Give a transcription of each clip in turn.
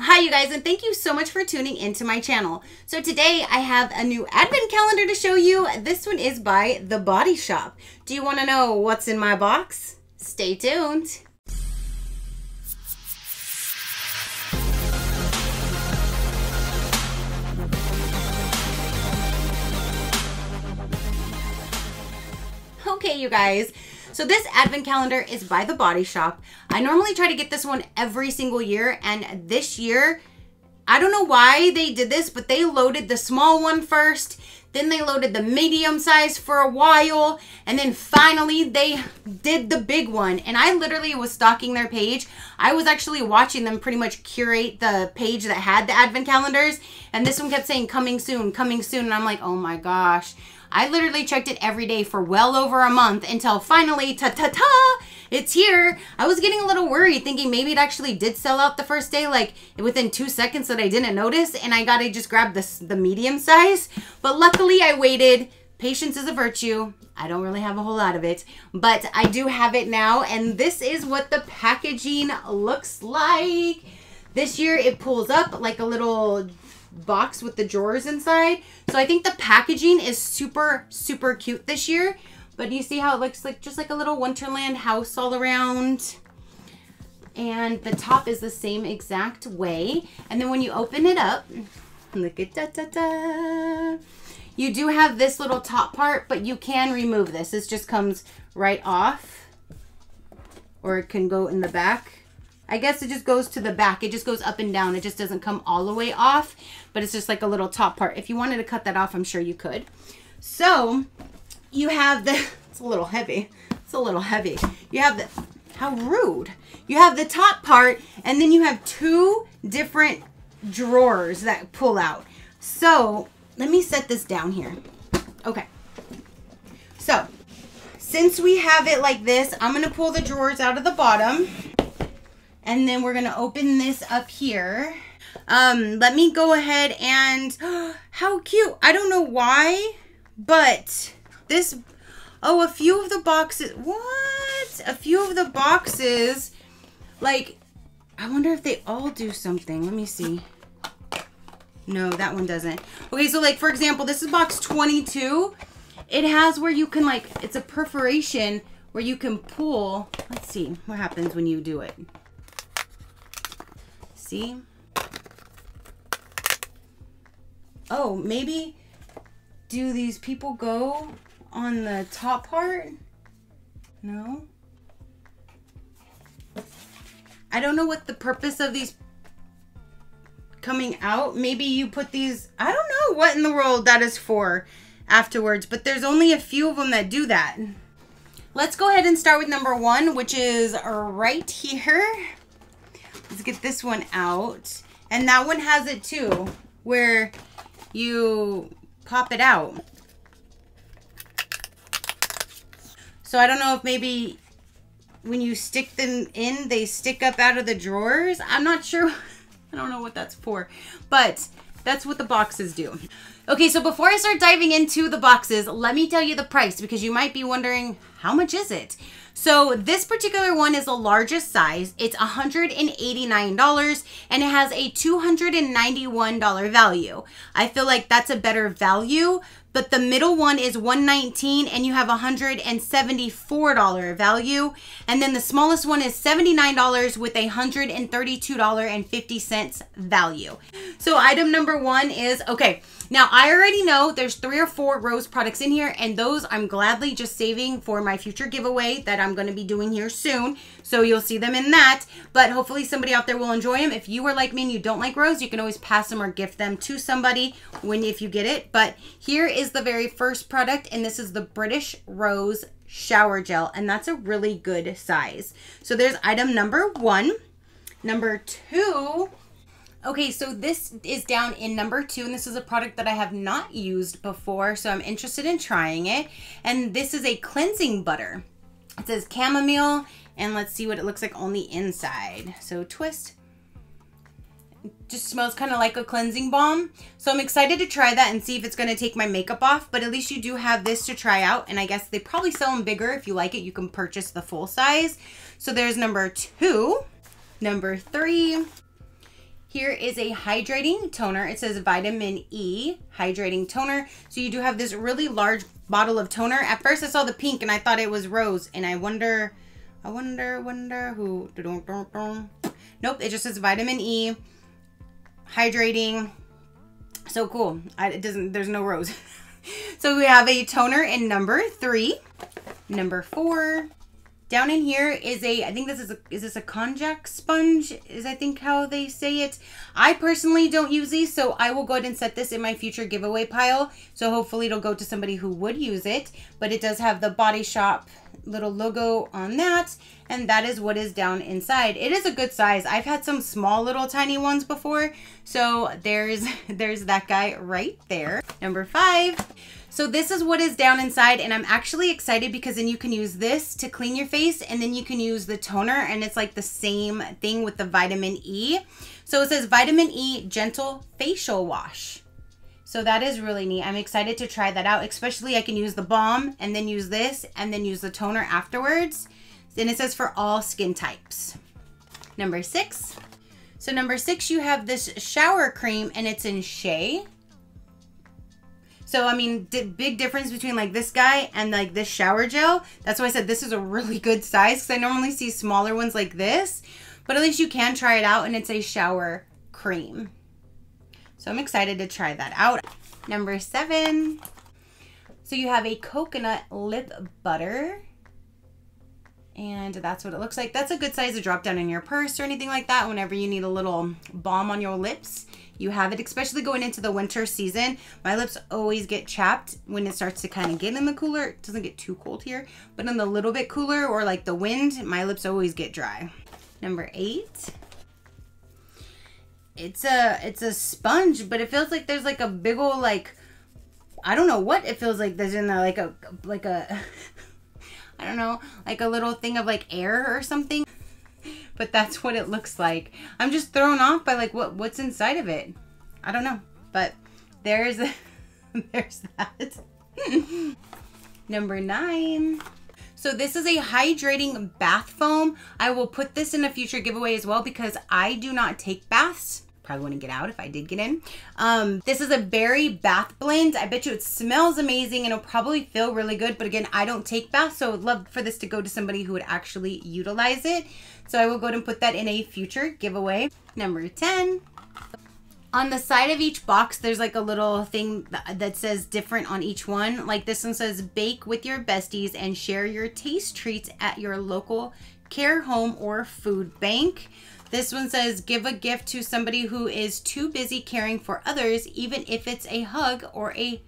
Hi you guys, and thank you so much for tuning into my channel. So today I have a new advent calendar to show you. This one is by The Body Shop. Do you want to know what's in my box? Stay tuned. Okay, you guys. So this advent calendar is by The Body Shop. I normally try to get this one every single year, and this year, I don't know why they did this, but they loaded the small one first, then they loaded the medium size for a while, and then finally they did the big one. And I literally was stalking their page. I was actually watching them pretty much curate the page that had the advent calendars, and this one kept saying coming soon, and I'm like, oh my gosh. I literally checked it every day for well over a month until finally, it's here. I was getting a little worried thinking maybe it actually did sell out the first day, like within 2 seconds that I didn't notice, and I gotta just grab the medium size. But luckily I waited. Patience is a virtue. I don't really have a whole lot of it, but I do have it now, and this is what the packaging looks like. This year it pulls up like a little box with the drawers inside. So I think the packaging is super cute this year. But you see how it looks like just like a little Wonderland house all around. And the top is the same exact way. And then when you open it up, look at that. You do have this little top part, but you can remove this. This just comes right off. Or it can go in the back. I guess it just goes to the back. It just goes up and down. It just doesn't come all the way off, but it's just like a little top part. If you wanted to cut that off, I'm sure you could. So you have the, it's a little heavy. It's a little heavy. You have the, how rude. You have the top part, and then you have two different drawers that pull out. So let me set this down here. Okay. So since we have it like this, I'm going to pull the drawers out of the bottom. And then we're going to open this up here. Let me go ahead and, how cute. I don't know why, but this, oh, a few of the boxes, what? A few of the boxes, like, I wonder if they all do something. Let me see. No, that one doesn't. Okay, so like, for example, this is box 22. It has where you can like, it's a perforation where you can pull. Let's see what happens when you do it. See? Oh, maybe do these people go on the top part? No? I don't know what the purpose of these coming out. Maybe you put these, I don't know what in the world that is for afterwards, but there's only a few of them that do that. Let's go ahead and start with number 1, which is right here. Let's get this one out. And that one has it too, where you pop it out. So I don't know if maybe when you stick them in, they stick up out of the drawers. I'm not sure. I don't know what that's for, but that's what the boxes do. Okay, so before I start diving into the boxes, let me tell you the price, because you might be wondering, how much is it? So this particular one is the largest size. It's $189, and it has a $291 value. I feel like that's a better value, but the middle one is $119, and you have $174 value. And then the smallest one is $79 with a $132.50 value. So item number 1 is, okay, now I already know there's 3 or 4 rose products in here, and those I'm gladly just saving for my future giveaway that I'm going to be doing here soon. So you'll see them in that, but hopefully somebody out there will enjoy them. If you are like me and you don't like rose, you can always pass them or gift them to somebody if you get it. But here is the very first product, and this is the British Rose Shower Gel, and that's a really good size. So there's item number 1. Number 2. Okay, so this is down in number 2, and this is a product that I have not used before, so I'm interested in trying it. And this is a cleansing butter. It says chamomile, and let's see what it looks like on the inside. So twist. It just smells kind of like a cleansing balm. So I'm excited to try that and see if it's going to take my makeup off, but at least you do have this to try out, and I guess they probably sell them bigger. If you like it, you can purchase the full size. So there's number 2. Number 3. Here is a hydrating toner. It says vitamin E hydrating toner. So you do have this really large bottle of toner. At first I saw the pink and I thought it was rose, and I wonder who. Nope, it just says vitamin E hydrating. So cool. There's no rose. So we have a toner in number 3. Number 4. Down in here is I think this is a konjac sponge, is I think how they say it. I personally don't use these, so I will go ahead and set this in my future giveaway pile. So hopefully it'll go to somebody who would use it. But it does have the Body Shop little logo on that, and that is what is down inside. It is a good size. I've had some small little tiny ones before, so there's that guy right there. Number 5. So this is what is down inside, and I'm actually excited because then you can use this to clean your face, and then you can use the toner, and it's like the same thing with the vitamin E. So it says vitamin E gentle facial wash. So that is really neat. I'm excited to try that out, especially I can use the balm and then use this and then use the toner afterwards. And it says for all skin types. Number 6. So number 6, you have this shower cream, and it's in shea. So, I mean, big difference between like this guy and like this shower gel. That's why I said this is a really good size, because I normally see smaller ones like this. But at least you can try it out, and it's a shower cream. So I'm excited to try that out. Number 7. So you have a coconut lip butter. And that's what it looks like. That's a good size to drop down in your purse or anything like that whenever you need a little balm on your lips. You have it, especially going into the winter season. My lips always get chapped when it starts to kind of get in the cooler. It doesn't get too cold here, but in the little bit cooler or like the wind, my lips always get dry. Number 8. It's a sponge, but it feels like there's like a big old, like, I don't know what it feels like there's in there, like a I don't know, like a little thing of like air or something. But that's what it looks like. I'm just thrown off by like what's inside of it. I don't know, but there's that. Number 9. So this is a hydrating bath foam. I will put this in a future giveaway as well because I do not take baths. Probably wouldn't get out if I did get in. This is a berry bath blend. I bet you it smells amazing and it'll probably feel really good. But again, I don't take baths, so I would love for this to go to somebody who would actually utilize it. So I will go ahead and put that in a future giveaway. Number 10. On the side of each box, there's like a little thing that says different on each one. Like this one says, bake with your besties and share your taste treats at your local care home or food bank. This one says, give a gift to somebody who is too busy caring for others, even if it's a hug or a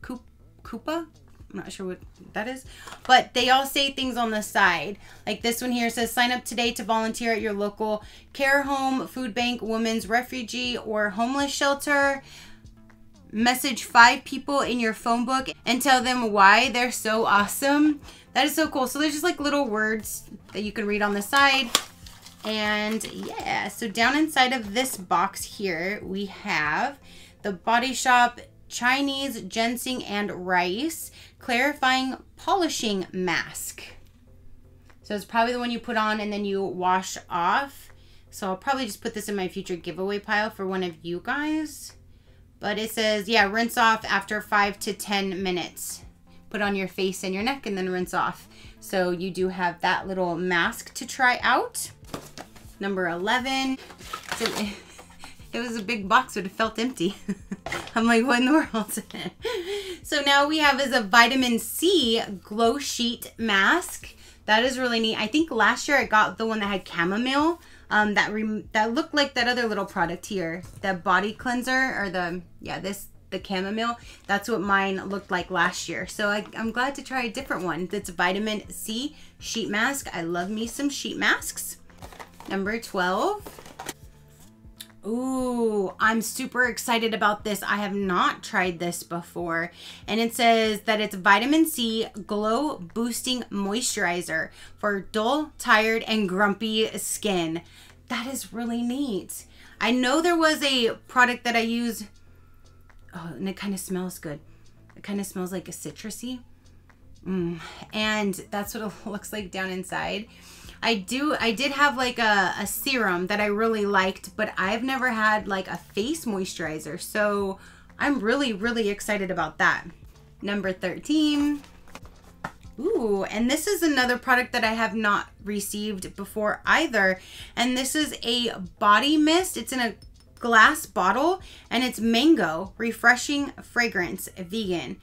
Koopa. I'm not sure what that is, but they all say things on the side. Like this one here says, sign up today to volunteer at your local care home, food bank, women's refugee, or homeless shelter. Message 5 people in your phone book and tell them why they're so awesome. That is so cool. So there's just like little words that you can read on the side. And yeah, so down inside of this box here, we have the Body Shop Chinese Ginseng and Rice Clarifying Polishing Mask. So it's probably the one you put on and then you wash off. So I'll probably just put this in my future giveaway pile for one of you guys. But it says, yeah, rinse off after 5 to 10 minutes. Put on your face and your neck and then rinse off. So you do have that little mask to try out. Number 11. So it was a big box, but it felt empty. I'm like, what in the world? So now we have is a vitamin C glow sheet mask. That is really neat. I think last year I got the one that had chamomile. That looked like that other little product here, the body cleanser, or the chamomile. That's what mine looked like last year. So I'm glad to try a different one. That's vitamin C sheet mask. I love me some sheet masks. Number 12. Ooh, I'm super excited about this. I have not tried this before. And it says that it's vitamin C glow boosting moisturizer for dull, tired, and grumpy skin. That is really neat. I know there was a product that I use. Oh, and it kind of smells good. It kind of smells like a citrusy. And that's what it looks like down inside. I did have like a serum that I really liked, but I've never had like a face moisturizer. So I'm really, really excited about that. Number 13. Ooh, and this is another product that I have not received before either. And this is a body mist. It's in a glass bottle and it's mango, refreshing fragrance, vegan.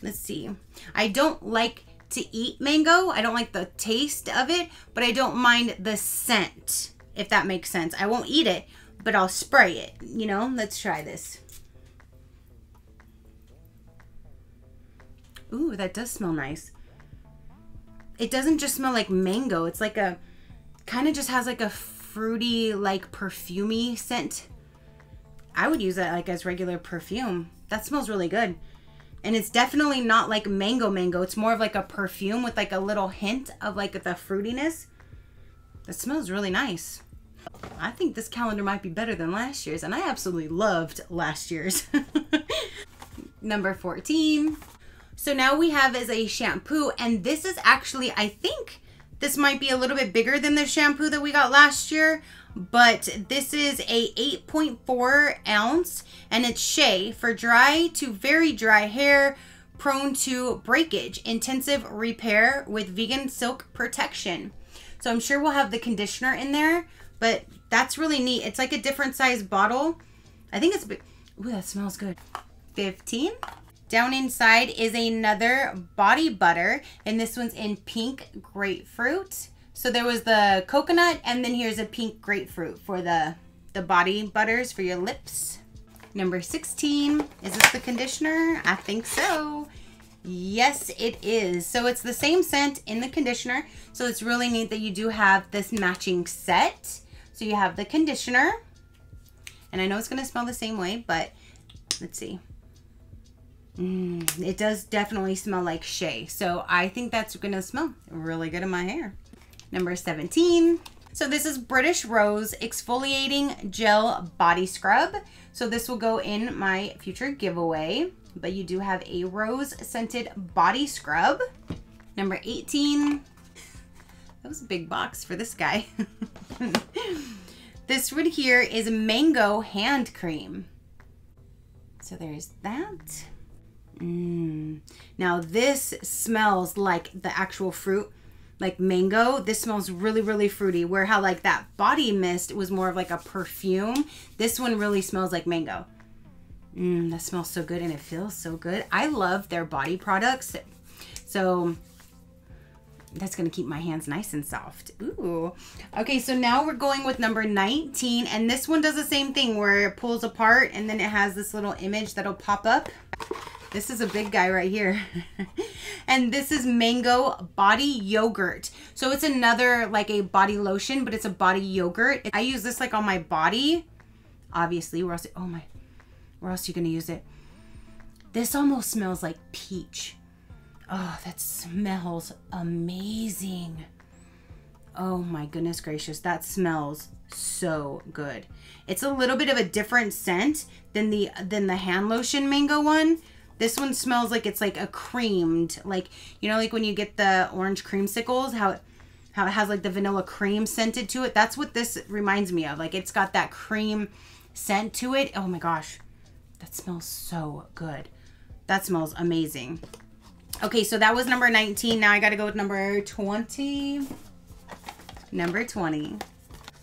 Let's see. I don't like to eat mango. I don't like the taste of it, but I don't mind the scent, if that makes sense. I won't eat it, but I'll spray it, you know? Let's try this. Ooh, that does smell nice. It doesn't just smell like mango. It's like a, kind of just has like a fruity, like perfumey scent. I would use that like as regular perfume. That smells really good. And it's definitely not like mango. It's more of like a perfume with like a little hint of like the fruitiness. That smells really nice. I think this calendar might be better than last year's, and I absolutely loved last year's. Number 14. So now we have is a shampoo, and this is actually, I think this might be a little bit bigger than the shampoo that we got last year, but this is a 8.4 ounce, and it's Shea for dry to very dry hair, prone to breakage, intensive repair with vegan silk protection. So I'm sure we'll have the conditioner in there, but that's really neat. It's like a different size bottle. I think it's big. Ooh, that smells good. 15. Down inside is another body butter, and this one's in pink grapefruit. So there was the coconut, and then here's a pink grapefruit for the body butters for your lips. Number 16, is this the conditioner? I think so. Yes, it is. So it's the same scent in the conditioner. So it's really neat that you do have this matching set. So you have the conditioner, and I know it's gonna smell the same way, but let's see. It does definitely smell like Shea. So I think that's gonna smell really good in my hair. Number 17. So this is British Rose Exfoliating Gel Body Scrub. So this will go in my future giveaway, but you do have a rose scented body scrub. Number 18. That was a big box for this guy. This one here is mango hand cream. So there's that. Now this smells like the actual fruit, like mango. This smells really, really fruity, where how like that body mist was more of like a perfume. This one really smells like mango. That smells so good, and it feels so good. I love their body products. So that's gonna keep my hands nice and soft. Ooh. Okay, so now we're going with number 19, and this one does the same thing where it pulls apart and then it has this little image that'll pop up. This is a big guy right here. And this is Mango Body Yogurt. So it's another like a body lotion, but it's a body yogurt. I use this like on my body. Obviously, where else? Oh my, where else are you gonna use it? This almost smells like peach. Oh, that smells amazing. Oh my goodness gracious, that smells so good. It's a little bit of a different scent than the hand lotion mango one. This one smells like it's like a creamed, like, you know, like when you get the orange creamsicles, how it has like the vanilla cream scented to it. That's what this reminds me of. Like it's got that cream scent to it. Oh my gosh, that smells so good. That smells amazing. Okay, so that was number 19. Now I got to go with number 20. Number 20.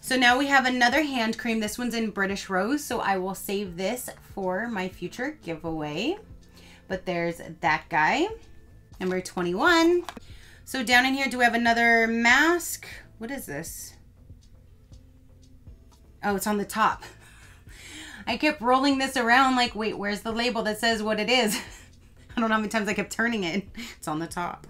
So now we have another hand cream. This one's in British Rose, so I will save this for my future giveaway. But there's that guy. Number 21. So down in here, do we have another mask? What is this? Oh, it's on the top. I kept rolling this around like, wait, where's the label that says what it is? I don't know how many times I kept turning it. It's on the top.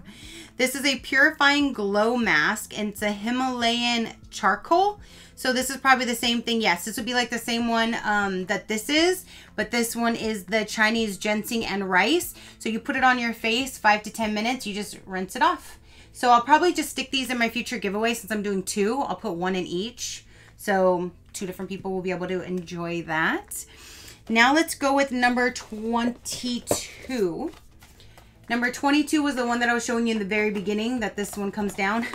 This is a purifying glow mask, and it's a Himalayan charcoal. So this is probably the same thing. Yes, this would be like the same one that this is, but this one is the Chinese ginseng and rice. So you put it on your face, 5 to 10 minutes, you just rinse it off. So I'll probably just stick these in my future giveaway since I'm doing 2. I'll put 1 in each. So 2 different people will be able to enjoy that. Now let's go with number 22. Number 22 was the one that I was showing you in the very beginning, that this one comes down.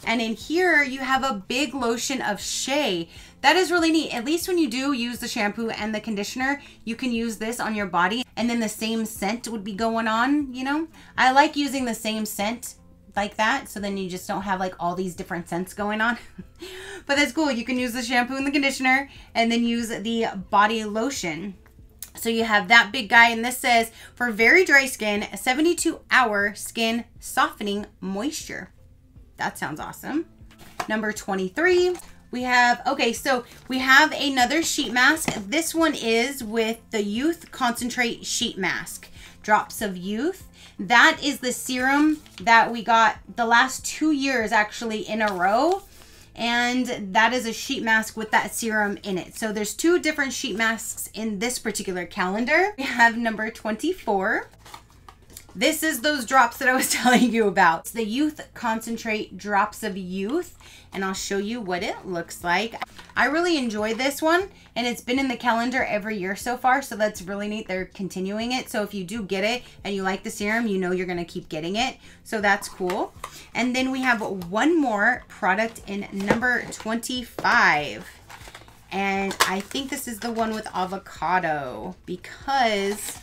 And in here, you have a big lotion of shea. That is really neat. At least when you do use the shampoo and the conditioner, you can use this on your body and then the same scent would be going on, you know? I like using the same scent like that, so then you just don't have like all these different scents going on. But that's cool. You can use the shampoo and the conditioner and then use the body lotion. So you have that big guy, and this says, for very dry skin, 72-hour skin softening moisture. That sounds awesome. Number 23, we have, okay, so we have another sheet mask. This one is with the Youth Concentrate Sheet Mask. Drops of Youth. That is the serum that we got the last 2 years actually in a row. And that is a sheet mask with that serum in it. So there's 2 different sheet masks in this particular calendar. We have number 24. This is those drops that I was telling you about. It's the Youth Concentrate Drops of Youth, and I'll show you what it looks like. I really enjoy this one, and it's been in the calendar every year so far, so that's really neat. They're continuing it, so if you do get it and you like the serum, you know you're gonna keep getting it, so that's cool. And then we have one more product in number 25, and I think this is the one with avocado, because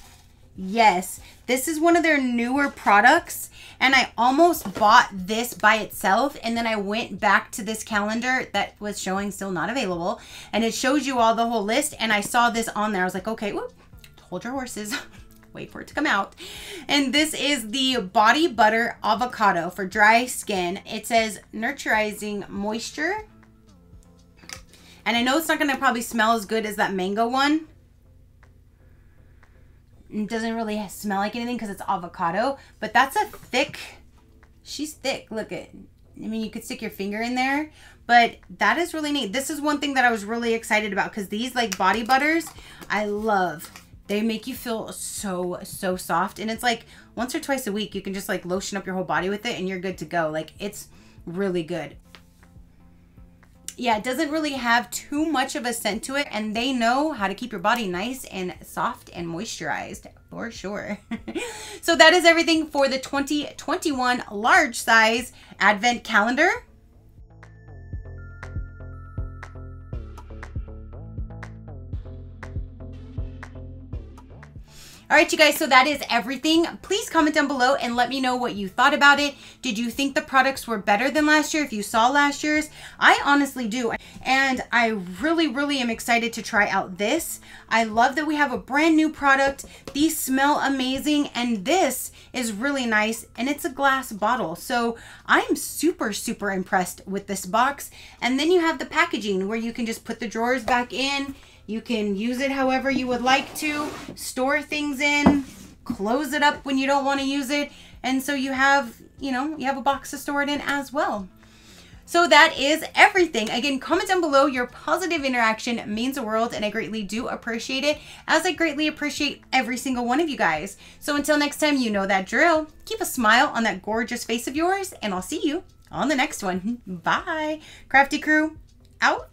yes, this is one of their newer products, and I almost bought this by itself, and then I went back to this calendar that was showing still not available, and it shows you all the whole list, and I saw this on there. I was like, okay, whoop, hold your horses. Wait for it to come out. And this is the Body Butter Avocado for dry skin. It says nurturizing moisture, and I know it's not going to probably smell as good as that mango one. It doesn't really smell like anything because it's avocado, but that's a thick, she's thick. Look at, I mean, you could stick your finger in there, but that is really neat. This is one thing that I was really excited about, because these like body butters, I love. They make you feel so soft, and it's like once or twice a week, you can just like lotion up your whole body with it and you're good to go. Like, it's really good. Yeah, it doesn't really have too much of a scent to it, and they know how to keep your body nice and soft and moisturized for sure. So that is everything for the 2021 large size advent calendar. All right, you guys, so that is everything. Please comment down below and let me know what you thought about it. Did you think the products were better than last year? If you saw last year's, I honestly do. And I really am excited to try out this. I love that we have a brand new product. These smell amazing, and this is really nice, and it's a glass bottle. So I'm super impressed with this box. And then you have the packaging where you can just put the drawers back in. You can use it however you would like to, store things in, close it up when you don't want to use it. And so you have, you know, you have a box to store it in as well. So that is everything. Again, comment down below. Your positive interaction means the world, and I greatly do appreciate it, as I greatly appreciate every single one of you guys. So until next time, you know that drill. Keep a smile on that gorgeous face of yours, and I'll see you on the next one. Bye. Crafty Crew, out.